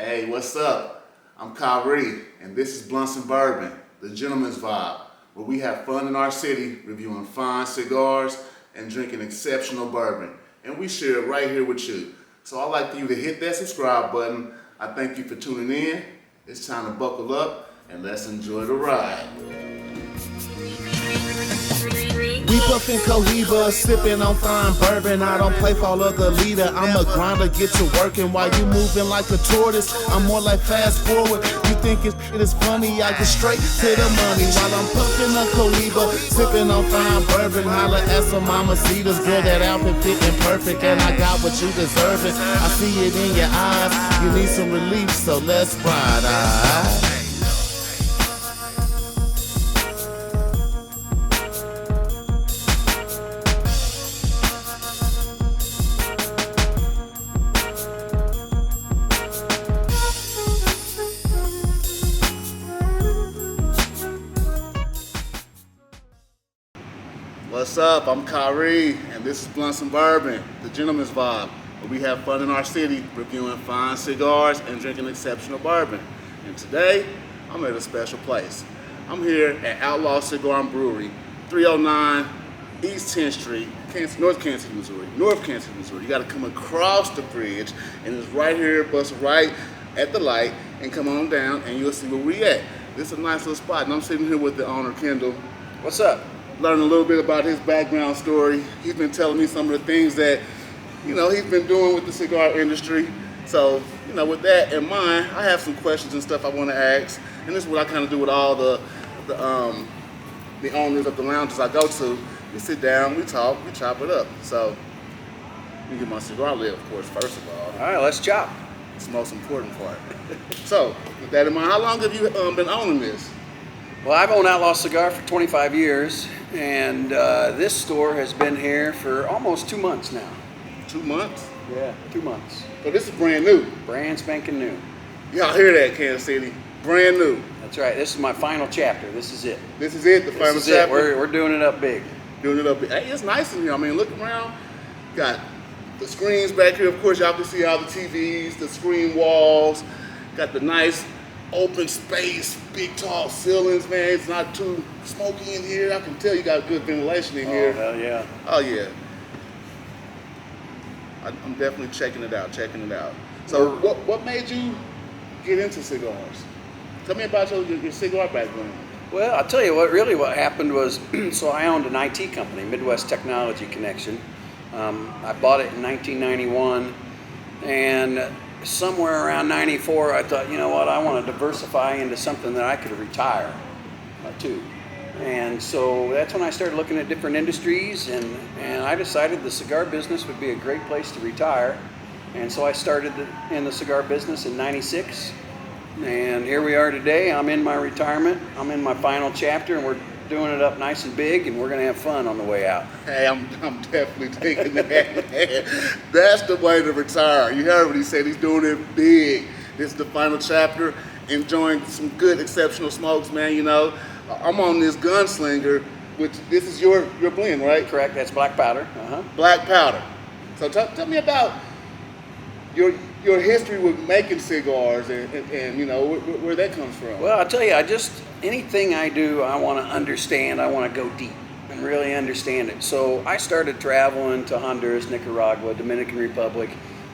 Hey, what's up? I'm Kyrie, and this is Blunts and Bourbon, the gentleman's vibe, where we have fun in our city, reviewing fine cigars and drinking exceptional bourbon. And we share it right here with you. So I'd like for you to hit that subscribe button. I thank you for tuning in. It's time to buckle up and let's enjoy the ride. We puffin' Cohiba, sippin' on fine bourbon. I don't play for the leader. I'm a grinder, get to working while you moving like a tortoise. I'm more like fast forward. You think it is funny? I get straight to the money while I'm puffin' a Cohiba, sippin' on fine bourbon. Holla at some mamacitas, girl, that outfit fitting perfect, and I got what you deserving. I see it in your eyes. You need some relief, so let's ride. What's up? I'm Kyrie, and this is Blunts and Bourbon, the gentleman's vibe, where we have fun in our city, reviewing fine cigars and drinking exceptional bourbon. And today, I'm at a special place. I'm here at Outlaw Cigar and Brewery, 309 East 10th Street, North Kansas City, Missouri. You gotta come across the bridge, and it's right here, bust right at the light, and come on down, and you'll see where we at. This is a nice little spot, and I'm sitting here with the owner, Kendall. What's up? Learning a little bit about his background story. He's been telling me some of the things that, he's been doing with the cigar industry. So, with that in mind, I have some questions and stuff I want to ask. And this is what I kind of do with all the owners of the lounges I go to. We sit down, we talk, we chop it up. So, let me get my cigar lit, of course, first of all. All right, let's chop. It's the most important part. So, with that in mind, how long have you been owning this? Well, I've owned Outlaw Cigar for 25 years, and this store has been here for almost 2 months now. 2 months? Yeah, 2 months. So this is brand new. Brand spanking new. Y'all hear that, Kansas City? Brand new. That's right. This is my final chapter. This is it. This is it, the final This is chapter? it. We're doing it up big. Doing it up big. Hey, it's nice in here. I mean, look around. Got the screens back here. Of course, y'all can see all the TVs, the screen walls. Got the nice open space, big tall ceilings, man. It's not too smoky in here. I can tell you got good ventilation in here. Oh, hell yeah. Oh, yeah. I'm definitely checking it out. So what made you get into cigars? Tell me about your cigar background. Well, I'll tell you what happened was, so I owned an IT company, Midwest Technology Connection. I bought it in 1991, and somewhere around 94, I thought, you know what, I want to diversify into something that I could retire to. And so that's when I started looking at different industries, and I decided the cigar business would be a great place to retire. And so I started in the cigar business in 96. And here we are today. I'm in my retirement. I'm in my final chapter, and we're doing it up nice and big, and we're going to have fun on the way out. Hey, I'm definitely thinking that. That's the way to retire. You heard what he said. He's doing it big. This is the final chapter. Enjoying some good, exceptional smokes, man. I'm on this Gunslinger, which this is your blend, right? Correct. That's black powder. Black powder. So tell me about your history with making cigars and where that comes from. Well, I'll tell you, anything I do, I want to understand. I want to go deep and really understand it. So I started traveling to Honduras, Nicaragua, Dominican Republic,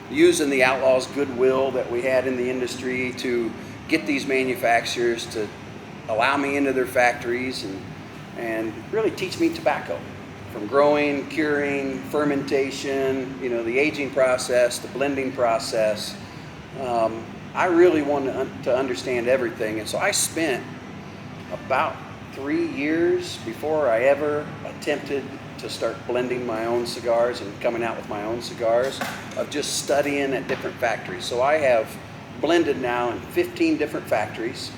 using the Outlaws' goodwill that we had in the industry to get these manufacturers to allow me into their factories and really teach me tobacco. From growing, curing, fermentation, the aging process, the blending process. I really wanted to understand everything. And so I spent about 3 years before I ever attempted to start blending my own cigars and coming out with my own cigars, of just studying at different factories. So I have blended now in 15 different factories.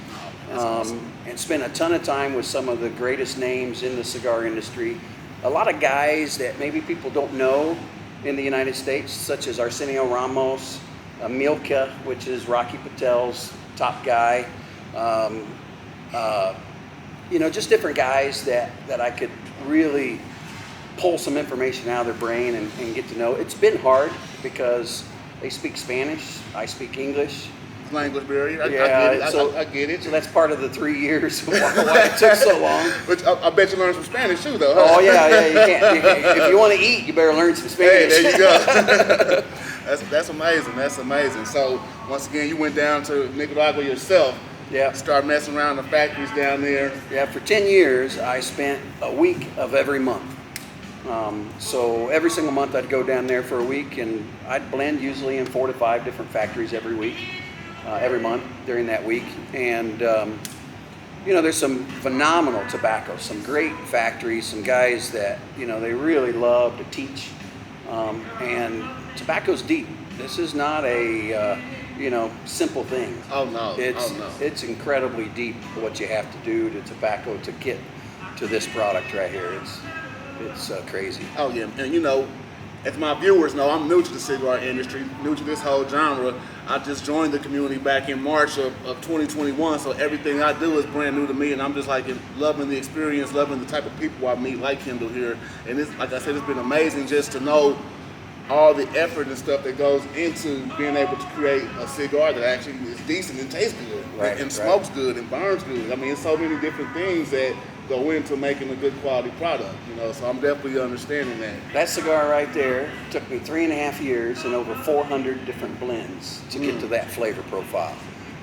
And spent a ton of time with some of the greatest names in the cigar industry. A lot of guys that maybe people don't know in the United States, such as Arsenio Ramos, Milka, which is Rocky Patel's top guy. Just different guys that I could really pull some information out of their brain and get to know. It's been hard because they speak Spanish, I speak English. language barrier. I Yeah, get it. I get it. So that's part of the 3 years why it took so long. But I bet you learned some Spanish too, though. Huh? Oh yeah, you can't. If you want to eat, you better learn some Hey, Spanish. there you go. That's amazing. That's amazing. So once again, you went down to Nicaragua yourself. Yeah. Start messing around the factories down there. Yeah, for 10 years, I spent a week of every month. So every single month I'd go down there for a week, and I'd blend usually in 4 to 5 different factories every week, every month during that week. And, there's some phenomenal tobacco, some great factories, some guys that, they really love to teach. And tobacco's deep. This is not a, simple thing. Oh no. It's incredibly deep what you have to do to tobacco to get to this product right here. It's crazy. Oh yeah, and as my viewers know, I'm new to the cigar industry, new to this whole genre. I just joined the community back in March of 2021, so everything I do is brand new to me, and I'm just like loving the experience, loving the type of people I meet like Kendall here. And it's, like I said, it's been amazing just to know all the effort and stuff that goes into being able to create a cigar that actually is decent and tastes good, and smokes good and burns good. I mean, it's so many different things that go into making a good quality product, so I'm definitely understanding that. That cigar right there took me 3.5 years and over 400 different blends to get to that flavor profile.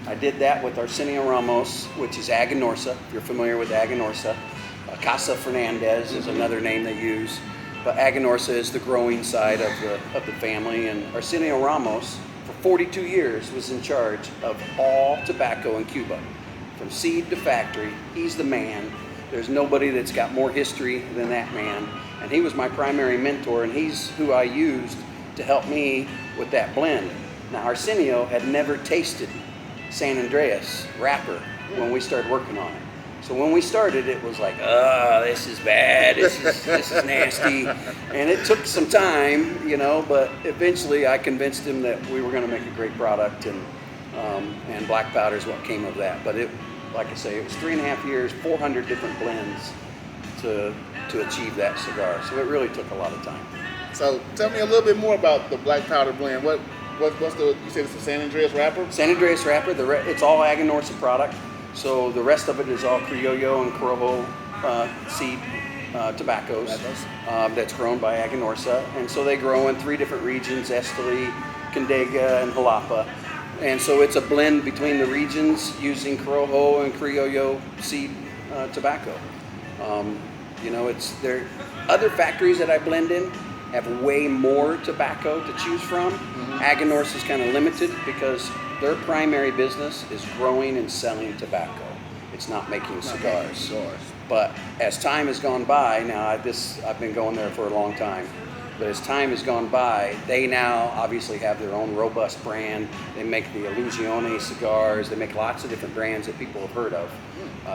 I did that with Arsenio Ramos, which is Aganorsa, if you're familiar with Aganorsa. Casa Fernandez is another name they use. But Aganorsa is the growing side of the family, and Arsenio Ramos, for 42 years, was in charge of all tobacco in Cuba. From seed to factory, he's the man. There's nobody that's got more history than that man. And he was my primary mentor, and he's who I used to help me with that blend. Now, Arsenio had never tasted San Andreas wrapper when we started working on it. So when we started, it was like, this is bad, this is nasty. And it took some time, but eventually I convinced him that we were going to make a great product, and black powder is what came of that. But like I say, it was 3.5 years, 400 different blends to achieve that cigar. So it really took a lot of time. So tell me a little bit more about the black powder blend. What's you said it's a San Andreas wrapper? San Andreas wrapper, it's all Aganorsa product. So the rest of it is all Criollo and Corojo seed tobaccos that's grown by Aganorsa. And so they grow in 3 different regions, Esteli, Condega, and Jalapa. And so it's a blend between the regions using Corojo and Criollo seed tobacco. There other factories that I blend in have way more tobacco to choose from. Aganorsa is kind of limited because their primary business is growing and selling tobacco. It's not making cigars. But as time has gone by, now I've been going there for a long time, but as time has gone by, they now obviously have their own robust brand. They make the Illusione cigars. They make lots of different brands that people have heard of.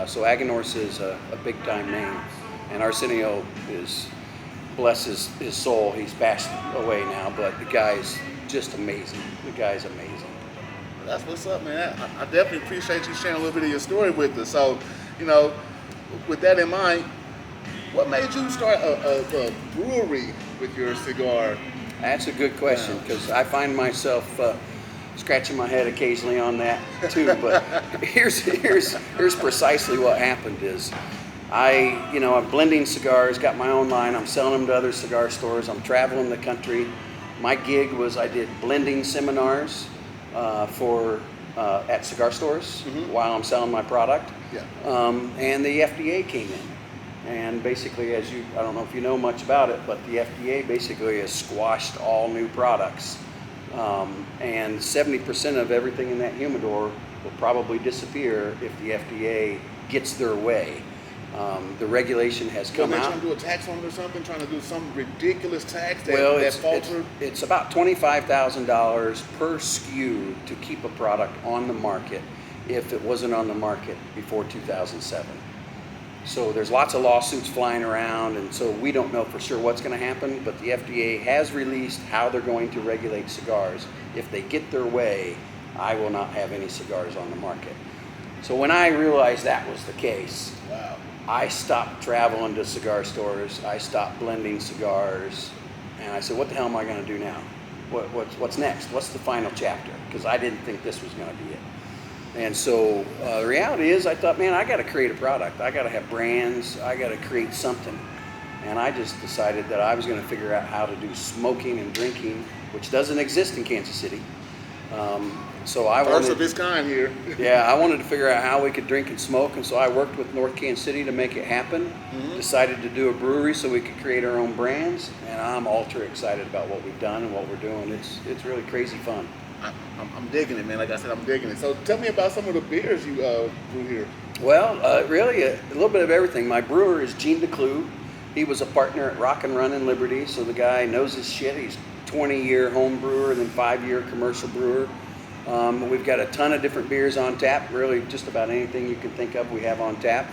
So Aganorsa is a big time name. And Arsenio is, bless his soul, he's passed away now, but the guy's just amazing. The guy's amazing. That's what's up, man. I definitely appreciate you sharing a little bit of your story with us. So, with that in mind, what made you start a brewery with your cigar? That's a good question, because I find myself scratching my head occasionally on that too. But here's precisely what happened is I'm blending cigars, got my own line, I'm selling them to other cigar stores, I'm traveling the country. My gig was I did blending seminars at cigar stores while I'm selling my product. And the FDA came in, and basically, I don't know if you know much about it, but the FDA basically has squashed all new products, and 70% of everything in that humidor will probably disappear if the FDA gets their way. The regulation has come out. Trying to do a tax on it or something? Trying to do some ridiculous tax that faltered? It's about $25,000 per SKU to keep a product on the market if it wasn't on the market before 2007. So there's lots of lawsuits flying around, and so we don't know for sure what's going to happen, but the FDA has released how they're going to regulate cigars. If they get their way, I will not have any cigars on the market. So when I realized that was the case, wow. I stopped traveling to cigar stores, I stopped blending cigars, and I said, what the hell am I going to do now? what's next? What's the final chapter? Because I didn't think this was going to be it. And so the reality is, I thought, man, I got to create a product. I got to have brands. I got to create something. And I just decided that I was going to figure out how to do smoking and drinking, which doesn't exist in Kansas City. So I First wanted, of its kind here. yeah, I wanted to figure out how we could drink and smoke, and so I worked with North Kansas City to make it happen. Decided to do a brewery so we could create our own brands, and I'm ultra excited about what we've done and what we're doing. It's really crazy fun. I'm digging it, man. Like I said, I'm digging it. So tell me about some of the beers you brew here. Well, really a little bit of everything. My brewer is Gene DeClue. He was a partner at Rock and Run in Liberty, so the guy knows his shit. He's 20-year home brewer and then 5-year commercial brewer. We've got a ton of different beers on tap. Really, just about anything you can think of, we have on tap.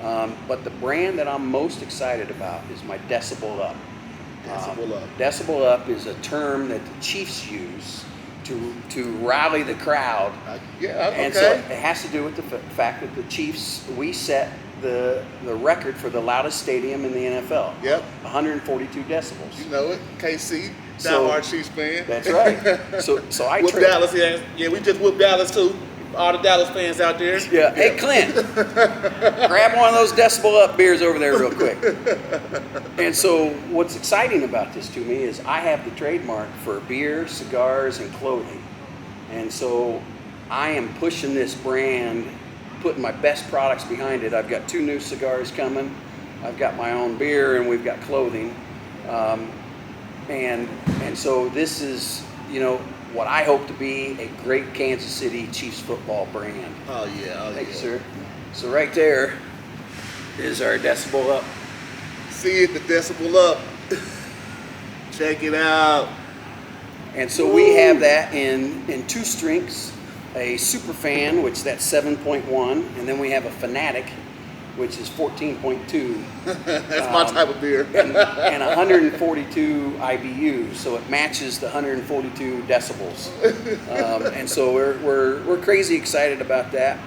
But the brand that I'm most excited about is my Decibel Up. Decibel Up. Decibel Up is a term that the Chiefs use to rally the crowd. Yeah, okay. And so it has to do with the fact that the Chiefs, we set the record for the loudest stadium in the NFL. Yep. 142 decibels. You know it, KC, So- diehard Chiefs fan. That's right. So I Whoop tra- Dallas, yeah, we just whooped Dallas too. All the Dallas fans out there. Yeah. Hey, Clint, grab one of those Decibel Up beers over there real quick. And so what's exciting about this to me is I have the trademark for beer, cigars, and clothing. And so I am pushing this brand, putting my best products behind it. I've got 2 new cigars coming. I've got my own beer, and we've got clothing. And so this is, what I hope to be a great Kansas City Chiefs football brand. Oh yeah, Thank you, sir. So right there is our Decibel Up. See it, the Decibel Up. Check it out. And so we have that in 2 strengths, a super fan, which that's 7.1, and then we have a fanatic, which is 14.2. That's my type of beer. and 142 IBUs, so it matches the 142 decibels. And so we're crazy excited about that.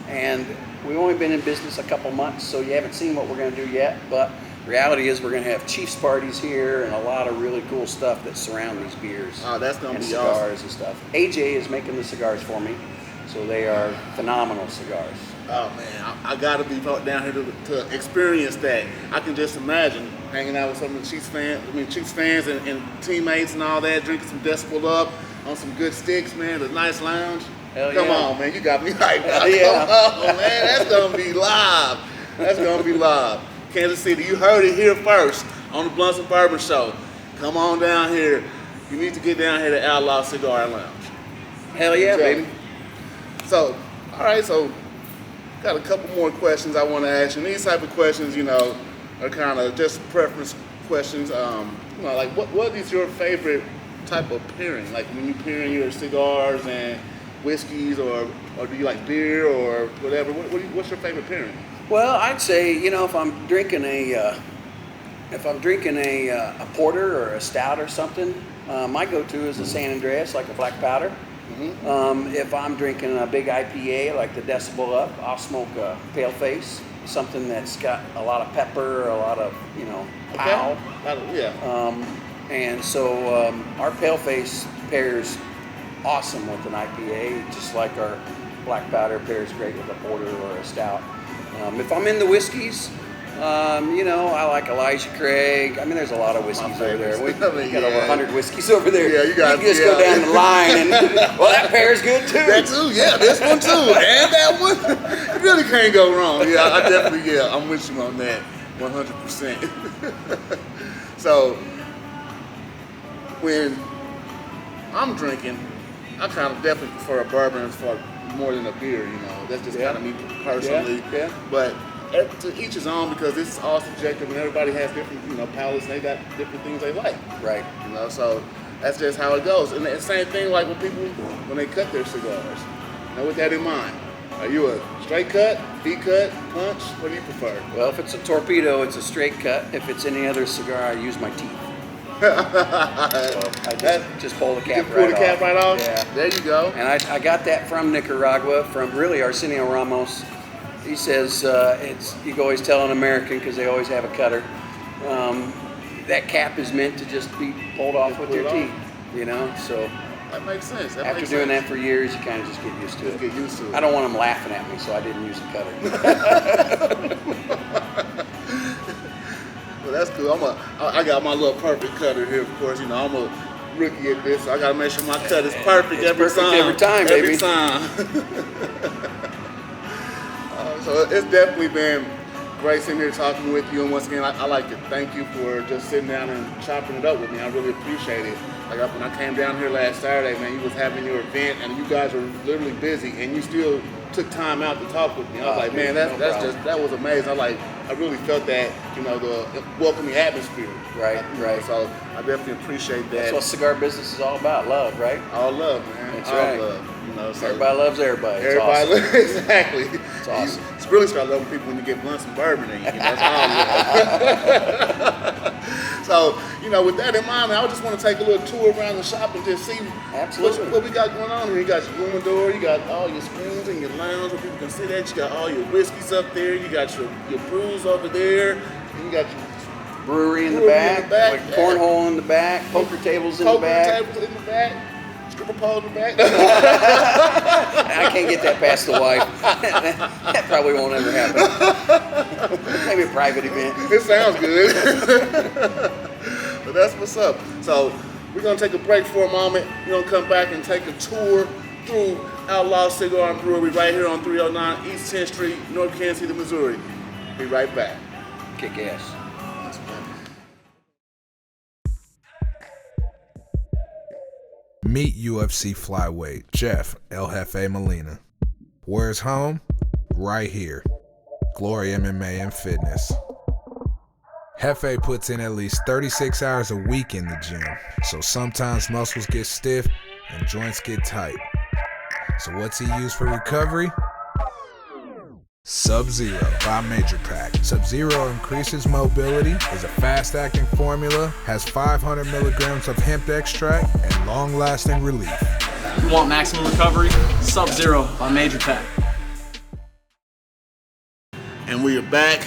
And we've only been in business a couple months, so you haven't seen what we're going to do yet. But reality is we're going to have Chiefs parties here and a lot of really cool stuff that surround these beers. Oh, that's going to and be cigars awesome. and stuff. AJ is making the cigars for me, so they are phenomenal cigars. Oh man, I gotta be down here to experience that. I can just imagine hanging out with some of the Chiefs fans and teammates and all that, drinking some Decibel Up on some good sticks, man. A nice lounge. Hell Come yeah. on, man, you got me hyped. Hell yeah. Come on, man, that's gonna be live. That's gonna be live. Kansas City, you heard it here first on the Blunts and Bourbon Show. Come on down here. You need to get down here to Outlaw Cigar and Lounge. Hell yeah, baby. So, all right, so got a couple more questions I want to ask you. And these type of questions, are kind of just preference questions. Like what is your favorite type of pairing? Like when you pairing your cigars and whiskeys, or do you like beer or whatever? What's your favorite pairing? Well, I'd say if I'm drinking a porter or a stout or something, my go-to is a San Andreas, like a black powder. If I'm drinking a big IPA like the Decibel Up, I'll smoke a pale face, something that's got a lot of pepper, a lot of pow. Yeah. And so our pale face pairs awesome with an IPA, just like our black powder pairs great with a porter or a stout. If I'm in the whiskeys, I like Elijah Craig. I mean, there's a lot of whiskeys over there. We got over 100 whiskeys over there. Yeah, you got. can just go down the line and well, that pair's good too. That too, yeah. This one too, and that one. You really can't go wrong. Yeah, I definitely. Yeah, I'm with you on that, 100%. So when I'm drinking, I kind of definitely prefer a bourbon for more than a beer. That's just kind of me personally. Yeah. But to each his own, because this is all subjective and everybody has different, palates and they got different things they like. Right. So that's just how it goes. And the same thing like when people, when they cut their cigars. With that in mind, are you a straight cut, deep cut, punch? What do you prefer? Well, if it's a torpedo, it's a straight cut. If it's any other cigar, I use my teeth. So I just pull the cap Pull right the cap off. right off? Yeah. There you go. And I got that from Nicaragua, from really Arsenio Ramos. He says you can always tell an American because they always have a cutter. That cap is meant to just be pulled off with your teeth. you know. So That makes sense. after doing that for years, you kind of just get used to it. Get used to it. I don't want them laughing at me, so I didn't use a cutter. Well, that's cool. I got my little perfect cutter here, of course. You know, I'm a rookie at this, so I gotta make sure my cut is perfect every time. Every time, baby. Every time. So it's definitely been great sitting here talking with you. And once again, I like to thank you for just sitting down and chopping it up with me. I really appreciate it. Like when I came down here last Saturday, man, you was having your event and you guys were literally busy, and you still took time out to talk with me. I was like, man, that was amazing. I really felt that, you know, the welcoming atmosphere. Right. So I definitely appreciate that. That's what cigar business is all about, love, right? All love, man. That's all right. love. You know, so Everybody loves everybody. It's everybody awesome. loves, exactly. It's awesome. You really start loving people when you get blunts and bourbon in you. That's all. So, you know, with that in mind, man, I just want to take a little tour around the shop and just see what we got going on here. You got your humidor, you got all your screens and your lounge where people can sit at. You got all your whiskeys up there. You got your brews over there. And you got your brewery in the back, like cornhole in the back, poker tables in the back. Poker tables in the back. Stripper pole in the back. I can't get that past the wife. That probably won't ever happen. Maybe a private event. It sounds good. But that's what's up. So we're going to take a break for a moment. We're going to come back and take a tour through Outlaw Cigar and Brewery right here on 309 East 10th Street, North Kansas City, Missouri. Be right back. Kick ass. Meet UFC flyweight Jeff El Jefe Molina. Where's home? Right here. Glory MMA and Fitness. Jefe puts in at least 36 hours a week in the gym, so sometimes muscles get stiff and joints get tight. So what's he use for recovery? Sub-Zero by Major Pack. Sub-Zero increases mobility, is a fast-acting formula, has 500 milligrams of hemp extract, and long-lasting relief. You want maximum recovery? Sub-Zero by Major Pack. And we are back.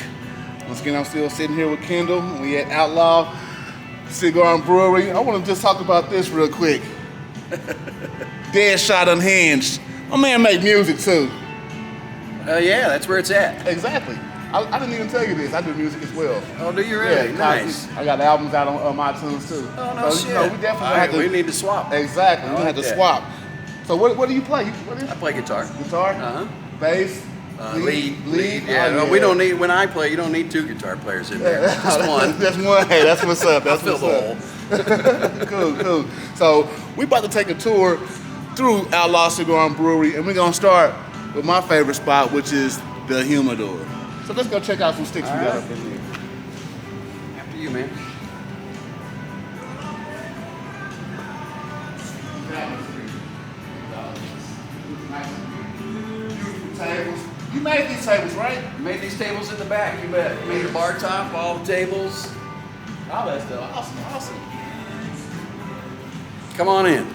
Once again, I'm still sitting here with Kendall. We at Outlaw Cigar and Brewery. I want to just talk about this real quick. Dead Shot Unhinged. My man make music too. Yeah, that's where it's at. Exactly. I didn't even tell you this. I do music as well. Oh, do you really? Yeah, Nice. I got albums out on iTunes too. Oh, no so, shit. You know, we definitely have to. We need to swap. Exactly. We I have to like that. swap. So what do you play? What is I play guitar. guitar? Uh-huh. Bass? Lead. Oh, Yeah. No, we don't need. When I play, you don't need two guitar players in there. Just one. That's one. Hey, that's what's up. That's Fill what's the up. hole. Cool. So we about to take a tour through Outlaw Cigar and Brewery, and we're gonna start with my favorite spot, which is the humidor. So let's go check out some sticks we got up in here. After you, man. Beautiful tables. You made these tables, right? Made these tables in the back. You bet. Made a bar top, all the tables. All that stuff. Awesome. Come on in.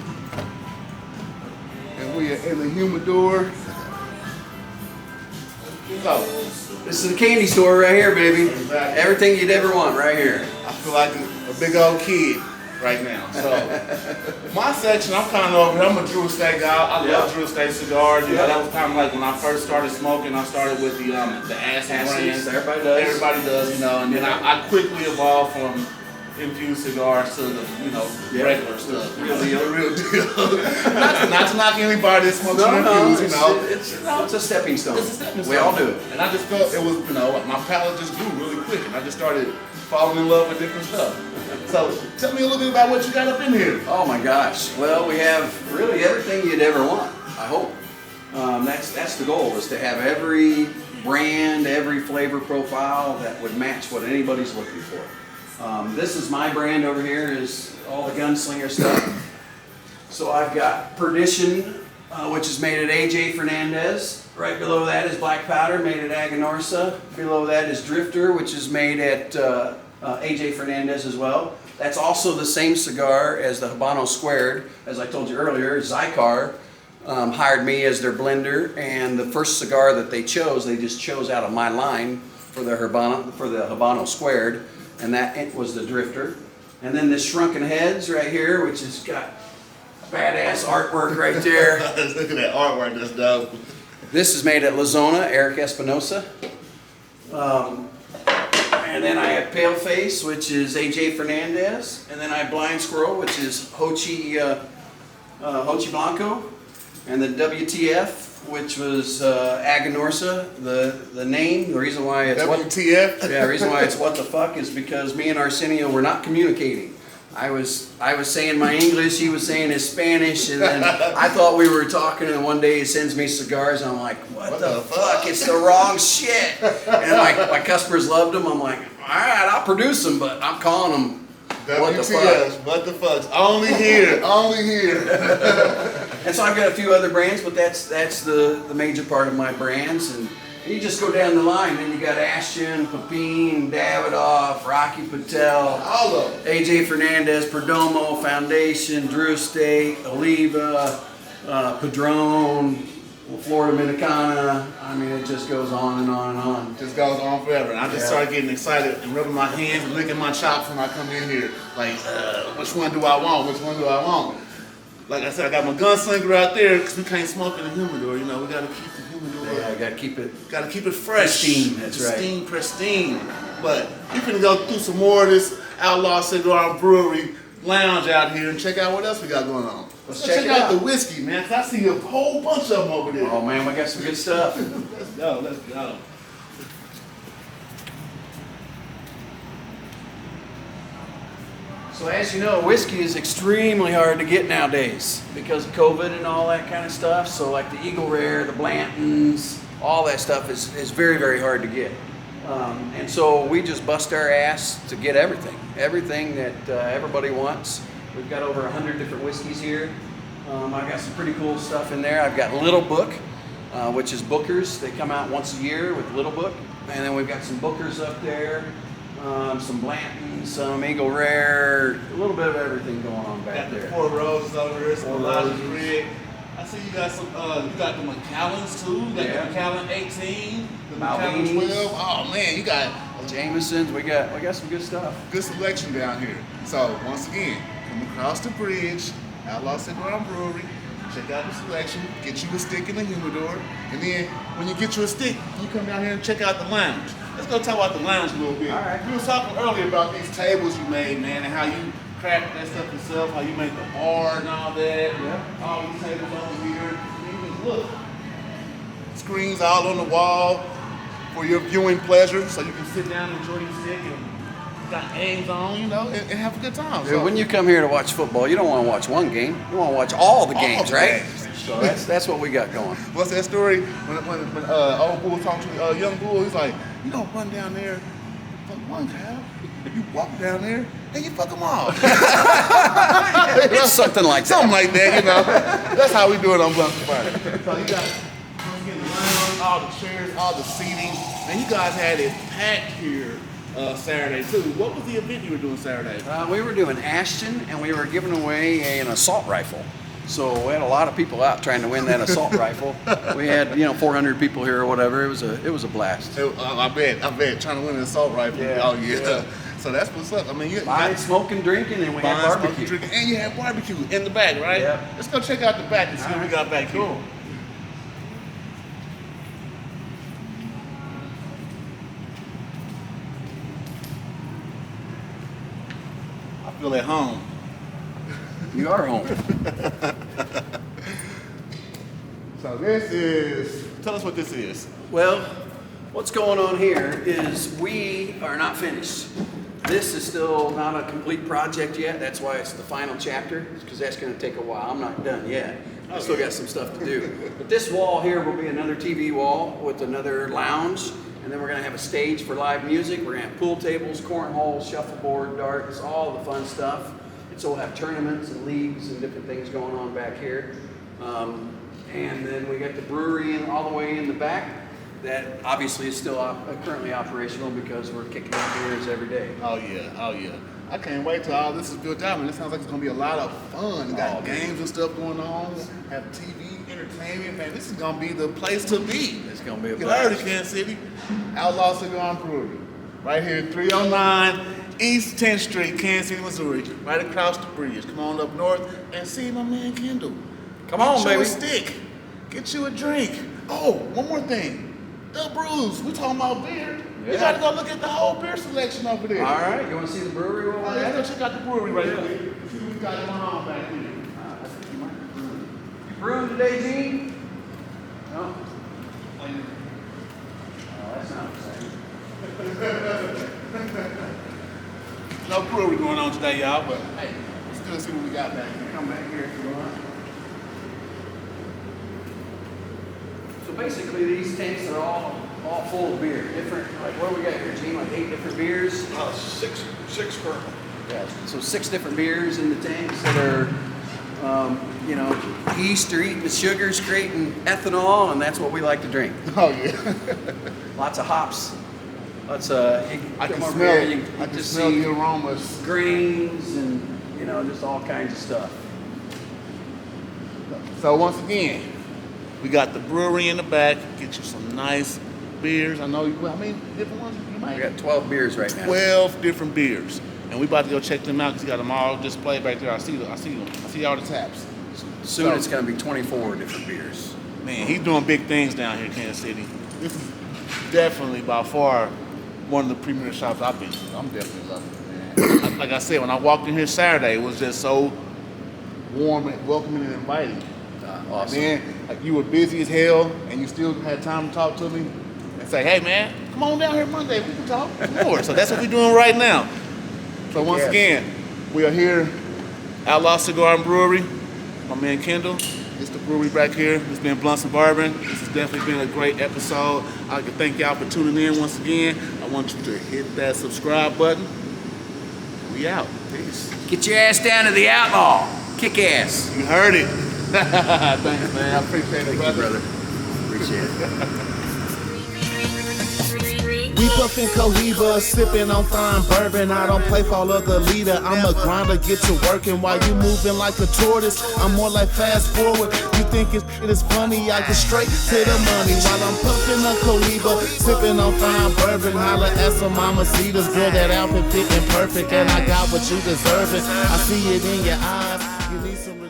And we are in the humidor. So, This is the candy store right here, baby. Exactly. Everything you'd ever want right here. I feel like a big old kid right now. So, my section, I'm kind of over here. I'm a Drew Estate guy. I love Drew Estate cigars. You know, that was kind of like when I first started smoking. I started with the acid brands. Everybody does. Everybody does, you know. And then I quickly evolved from infused cigars to the regular stuff. Real deal. not to knock anybody that smokes infused, you know. It's a stepping stone. It's a stepping We all stone. do it. And I just felt it was, my palate just grew really quick, and I just started falling in love with different stuff. So, tell me a little bit about what you got up in here. Oh my gosh. Well, we have really everything you'd ever want, I hope. That's the goal, is to have every brand, every flavor profile that would match what anybody's looking for. This is my brand over here, is all the gunslinger stuff. So I've got Perdition, which is made at AJ Fernandez. Right below that is Black Powder, made at Aganorsa. Below that is Drifter, which is made at AJ Fernandez as well. That's also the same cigar as the Habano Squared. As I told you earlier, Zycar hired me as their blender, and the first cigar that they just chose out of my line for the Habano Squared, and that was the Drifter. And then this Shrunken Heads right here, which has got badass artwork right there. Look at that artwork, that's dope. This is made at La Zona, Eric Espinosa. And then I have Paleface, which is AJ Fernandez. And then I have Blind Squirrel, which is Hochi Blanco. And the WTF, which was Aganorsa. The name, the reason why it's WTF? the reason why it's what the fuck is because me and Arsenio were not communicating. I was saying my English, he was saying his Spanish, and then I thought we were talking, and one day he sends me cigars, and I'm like, what the fuck? It's the wrong shit. And my customers loved them. I'm like, all right, I'll produce them, but I'm calling them what the fuck. What the fuck? Only here, only here. And so I've got a few other brands, but that's the major part of my brands. And you just go down the line, and you got Ashton, Pepin, Davidoff, Rocky Patel, All of them. AJ Fernandez, Perdomo, Foundation, Drew Estate, Oliva, Padron, Florida Dominicana. I mean, it just goes on and on and on. Just goes on forever. And I just started getting excited and rubbing my hands and licking my chops when I come in here. Like, which one do I want? Which one do I want? Like I said, I got my gunslinger out there because we can't smoke in the humidor. You know, we got to keep the humidor. Yeah, I gotta keep it. Got to keep it fresh. Pristine, that's right. Pristine. But you can go through some more of this Outlaw Cigar and Brewery lounge out here and check out what else we got going on. Let's check check it out out. the whiskey, man, because I see a whole bunch of them over there. Oh man, we got some good stuff. Let's go, let's go. So as you know, whiskey is extremely hard to get nowadays because of COVID and all that kind of stuff. So like the Eagle Rare, the Blantons, all that stuff is very, very hard to get. And so we just bust our ass to get everything that everybody wants. We've got over 100 different whiskeys here. I've got some pretty cool stuff in there. I've got Little Book, which is Booker's. They come out once a year with Little Book. And then we've got some Booker's up there. Some Blantons, some Eagle Rare, a little bit of everything going on back Got the there. Four Roses over there, some Four Elijah's Roses. Rig. I see you got some, you got the Macallans too. You got Yeah. the Macallan 18, the Macallan Malvinis. 12. Oh man, you got Jamesons, we got some good stuff. good selection down here. So once again, come across the bridge, Outlaw Cigar and Brewery, check out the selection, get you a stick in the humidor, and then when you get you a stick, you come down here and check out the lounge. Let's go talk about the lounge a little bit. All right. We were talking earlier about these tables you made, man, and how you craft that stuff yourself, how you make the bar and all that. Yeah. All these tables over here. Even look, screens all on the wall for your viewing pleasure, so you can sit down and enjoy your stick and got games on, you know, and have a good time. Dude, when you come here to watch football, you don't want to watch one game. You want to watch all the games, the right? games. So that's what we got going. What's that story? When old Bull talking to young Bull, he's like, you don't run down there, fuck one cow. You walk down there and you fuck them all. It's something like that. Something like that, you know. That's how we do it on Blunt Fire. So you got the lounge, all the chairs, all the seating, and you guys had it packed here Saturday too. What was the event you were doing Saturday? We were doing Ashton, and we were giving away an assault rifle. So we had a lot of people out trying to win that assault rifle. We had 400 people here or whatever. It was a blast. I bet trying to win an assault rifle. Yeah. Oh yeah. So that's what's up. I mean, you Buying, smoking, drinking, and we had buying, barbecue. smoking, drinking, and you had barbecue in the back, right? Yeah. Let's go check out the back and see what we got back here. Cool. I feel at home. You are home. So this is, tell us what this is. Well, what's going on here is we are not finished. This is still not a complete project yet. That's why it's the final chapter, because that's going to take a while. I'm not done yet. I still got some stuff to do. But this wall here will be another TV wall with another lounge, and then we're going to have a stage for live music. We're going to have pool tables, cornhole, shuffleboard, darts, all the fun stuff. And so we'll have tournaments and leagues and different things going on back here. And then we got the brewery in, all the way in the back. That obviously is still currently operational because we're kicking out beers every day. Oh yeah. I can't wait till all this is built out, and it sounds like it's gonna be a lot of fun. You got games and stuff going on, have TV, entertainment, man. This is gonna be the place to be. It's gonna be a You heard it, blast. Kansas City. Outlaw Cigar and Brewery. Right here, 309 East 10th Street, Kansas City, Missouri, right across the bridge. Come on up north and see my man Kendall. Come on, Get you baby. a stick. Get you a drink. Oh, one more thing. The brews. We talking about beer. You Yeah. gotta go look at the whole beer selection over there. All right, you want to see the brewery while Oh, we're at let's it? go check out the brewery right quick. See what we got going on back here. I think you might be brewing. You brewing today, Gene? No. Oh, that's not exciting. No brewery going on today, y'all, but hey, let's still see what we got back here. Come back here if you want. So basically, these tanks are all full of beer. Different, like what do we got here, Gene? Like 8 different beers. Six currently. Yeah. So 6 different beers in the tanks that are, yeast or eating the sugars, creating ethanol, and that's what we like to drink. Oh yeah. Lots of hops. Lots of. I can over smell. here, you I can just smell see the aromas. grains and just all kinds of stuff. So once again, we got the brewery in the back. Get you some nice beers. I know. How many different ones you might? We got 12 beers right now. 12 different beers, and we about to go check them out because you got them all displayed back there. I see them. I see all the taps. Soon it's going to be 24 different beers. Man, he's doing big things down here in Kansas City. This is definitely by far one of the premier shops I've been to. I'm definitely loving it, man. Like I said, when I walked in here Saturday, it was just so warm and welcoming and inviting. Awesome. Man, like you were busy as hell and you still had time to talk to me and say, hey man, come on down here Monday, we can talk some more. So that's what we're doing right now. So once Yes. again, we are here, Outlaw Cigar and Brewery. My man Kendall, it's the brewery back here. It's been Blunts and Bourbon. This has definitely been a great episode. I'd like to thank y'all for tuning in once again. I want you to hit that subscribe button. We out. Peace. Get your ass down to the Outlaw. Kick ass. You heard it. Thanks, man. I appreciate it, brother. Appreciate it. We puffin' Cohiba, sippin' on fine bourbon. I don't play for all of the leader. I'm a grinder, get you working while you moving like a tortoise. I'm more like fast forward. You think it is funny? I get straight to the money while I'm puffin' a Cohiba, sippin' on fine bourbon. Holla at some mamacitas, girl, that outfit fitting perfect, and I got what you deserving. I see it in your eyes. You need some.